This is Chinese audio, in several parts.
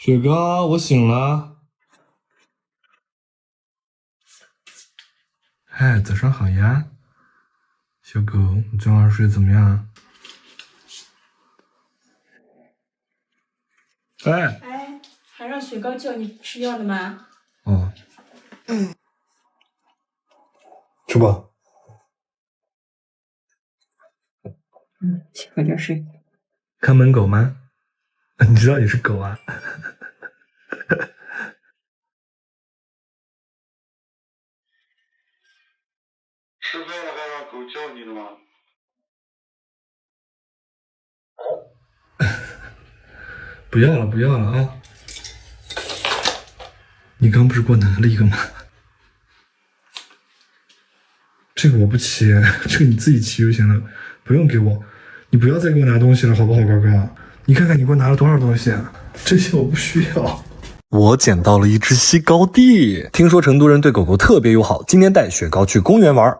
雪糕，我醒了。嗨，早上好呀，小狗，你昨晚睡得怎么样？哎，还让雪糕叫你吃药呢吗？哦，吃吧。去喝点水。看门狗吗？你知道你是狗啊？吃饭了还让狗叫你了吗？不要了，不要了啊！你刚不是给我拿了一个吗？这个我不骑，这个你自己骑就行了，不用给我。你不要再给我拿东西了，好不好，哥哥？你看看你给我拿了多少东西啊！这些我不需要。我捡到了一只西高地，听说成都人对狗狗特别友好，今天带雪糕去公园玩。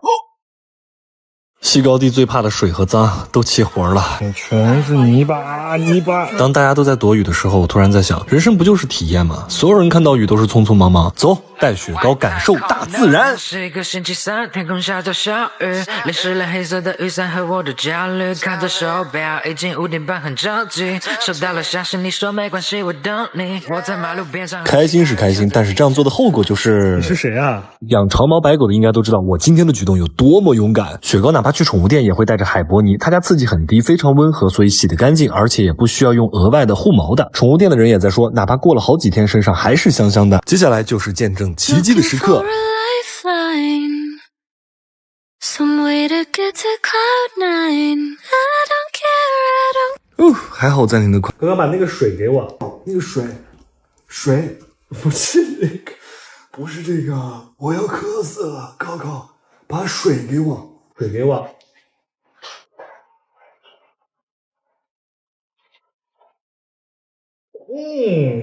西高地最怕的水和脏，都起活了，全是泥巴，泥巴。当大家都在躲雨的时候，我突然在想，人生不就是体验吗？所有人看到雨都是匆匆忙忙，走，带雪糕感受大自然。是一个星期三，天空下着小雨，淋湿了黑色的雨伞和我的焦虑。看着手表，已经5点半，很着急。收到了消息，你说没关系，我等你。我在马路边上。开心是开心，但是这样做的后果就是……你是谁啊？养长毛白狗的应该都知道我今天的举动有多么勇敢。雪糕哪怕去宠物店也会带着海博尼，它家刺激很低，非常温和，所以洗得干净，而且也不需要用额外的护毛的。宠物店的人也在说，哪怕过了好几天，身上还是香香的。接下来就是见证奇迹的时刻。还好暂停的快。哥哥把那个水给我，那个水不是那个，不是这个，我要渴死了。高高，把水给我，水给我。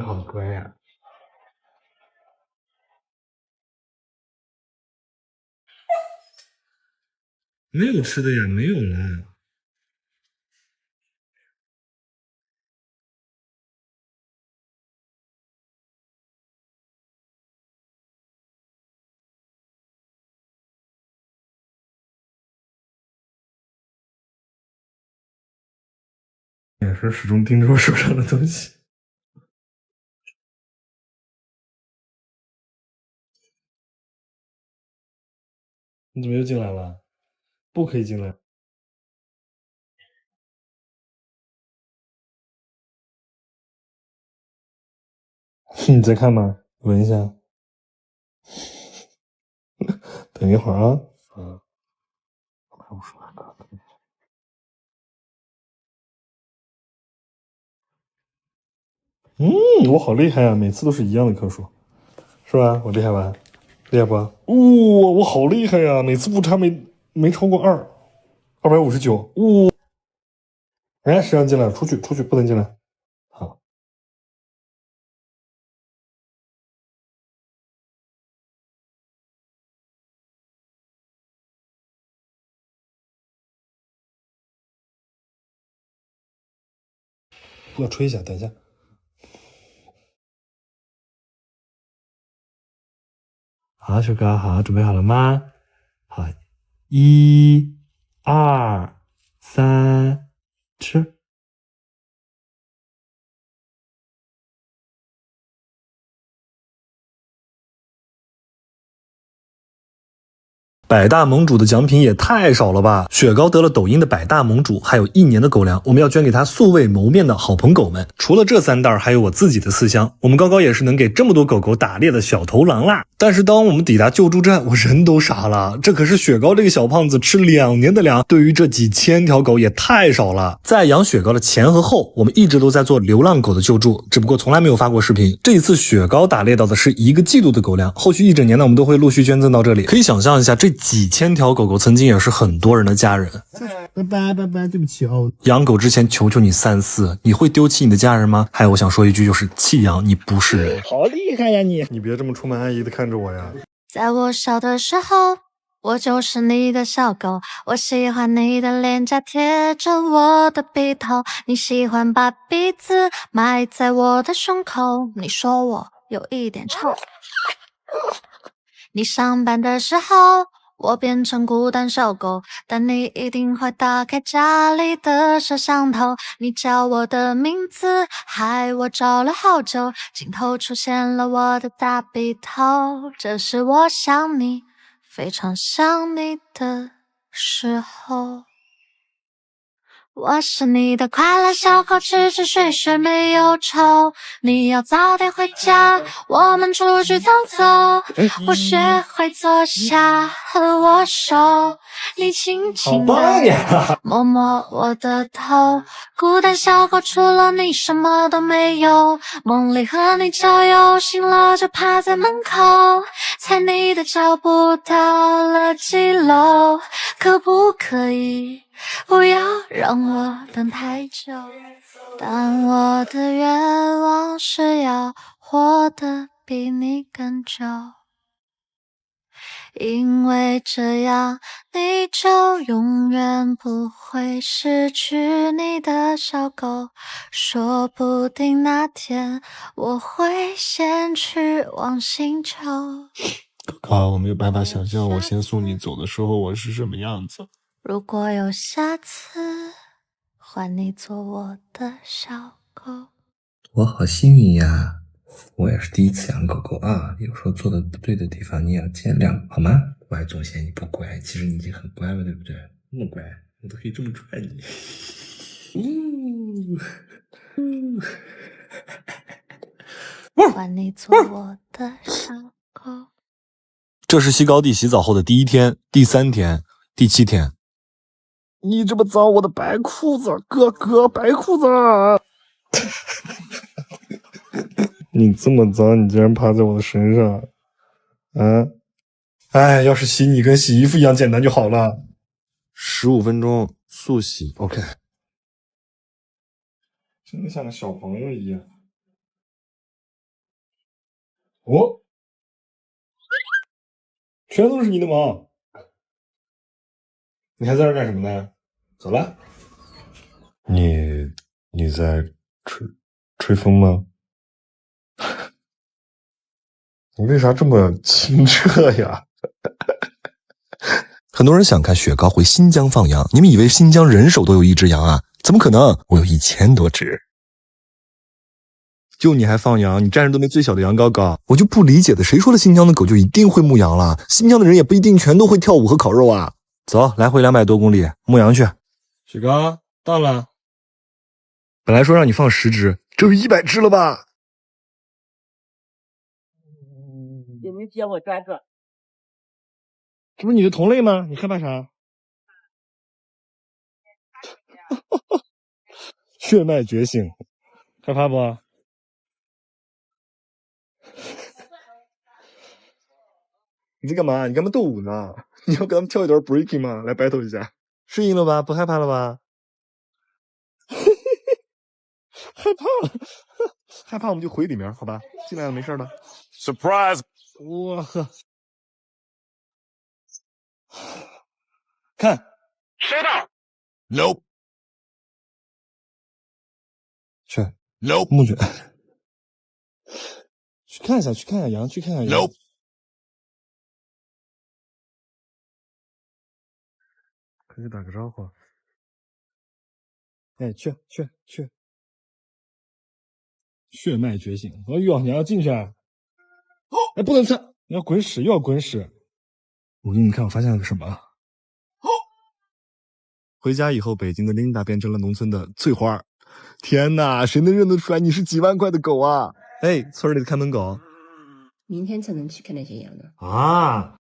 好乖呀。没有吃的呀，没有了。眼神始终盯着我手上的东西。你怎么又进来了？不可以进来。你在看吗？闻一下。等一会儿啊。我好厉害啊！每次都是一样的颗数，是吧？我厉害吧？厉害不？我好厉害呀！每次误差没超过259。哎，谁让进来？出去，不能进来。好。要吹一下，等一下。好，雪糕，好，准备好了吗？好，1、2、3，吃。百大盟主的奖品也太少了吧！雪糕得了抖音的百大盟主，还有1年的狗粮，我们要捐给他素未谋面的好朋狗们。除了这3袋，还有我自己的4箱。我们高高也是能给这么多狗狗打猎的小头狼啦。但是当我们抵达救助站，我人都傻了，这可是雪糕这个小胖子吃2年的粮，对于这几千条狗也太少了。在养雪糕的前和后，我们一直都在做流浪狗的救助，只不过从来没有发过视频。这一次雪糕打猎到的是1个季度的狗粮，后续1整年呢，我们都会陆续捐赠到这里。可以想象一下，这几千条狗狗曾经也是很多人的家人。拜拜，对不起哦。养狗之前求求你3思，你会丢弃你的家人吗？还有我想说一句，就是弃养你不是人。好厉害呀你！你别这么出卖安逸的看着我呀。在我小的时候，我就是你的小狗，我喜欢你的脸颊贴着我的鼻头，你喜欢把鼻子埋在我的胸口，你说我有一点臭。你上班的时候，我变成孤单小狗，但你一定会打开家里的摄像头。你叫我的名字，害我找了好久，镜头出现了我的大鼻头。这是我想你，非常想你的时候。我是你的快乐小狗，吃吃睡睡没有愁。你要早点回家，我们出去走走。我学会坐下和握手，你轻轻地摸摸我的头。孤单小狗，除了你什么都没有。梦里和你郊游，醒了就趴在门口，猜你的脚步到了几楼，可不可以？不要让我等太久，但我的愿望是要活得比你更久，因为这样你就永远不会失去你的小狗。说不定那天我会先去往星球。哥哥，我没有办法想象我先送你走的时候我是什么样子。如果有下次，换你做我的小狗。我好幸运呀！我也是第一次养狗狗啊，有时候做的不对的地方你也要见谅，好吗？我还总嫌你不乖，其实你已经很乖了，对不对？那么乖，我都可以这么拽你。换你做我的小狗。这是西高地洗澡后的第1天、第3天、第7天。你这么脏，我的白裤子，哥哥，白裤子！你这么脏，你竟然趴在我的身上，啊！哎，要是洗你跟洗衣服一样简单就好了。 15分钟速洗 ，OK。真的像个小朋友一样。哦，全都是你的毛。你还在这干什么呢？走了。你在吹风吗？你为啥这么清澈呀？很多人想看雪糕回新疆放羊，你们以为新疆人手都有1只羊啊？怎么可能？我有1000多只。就你还放羊？你占着东北最小的羊羔羔，我就不理解的，谁说了新疆的狗就一定会牧羊了？新疆的人也不一定全都会跳舞和烤肉啊！走，来回200多公里，牧羊去。雪糕到了。本来说让你放10只，这有100只了吧？有没有接我转转？这不是你的同类吗？你害怕啥？血脉觉醒，害怕不？你在干嘛？你干嘛斗舞呢？你要跟他们跳一段 breaking 吗？来 battle 一下，适应了吧？不害怕了吧？害怕了，害怕我们就回里面，好吧？进来了没事的。Surprise！ 哇呵，看，收到。Nope，去 Nope，木卷，去看一下，去看一下羊，去看一下羊。Nope，可以打个招呼。哎，去，血脉觉醒！哎呦，你要进去啊！哎，不能吃，你要滚屎，又要滚屎！我给你看，我发现了个什么？回家以后，北京的琳达变成了农村的翠花。天哪，谁能认得出来你是几万块的狗啊？哎，村里的看门狗。明天才能去看那些羊呢。啊，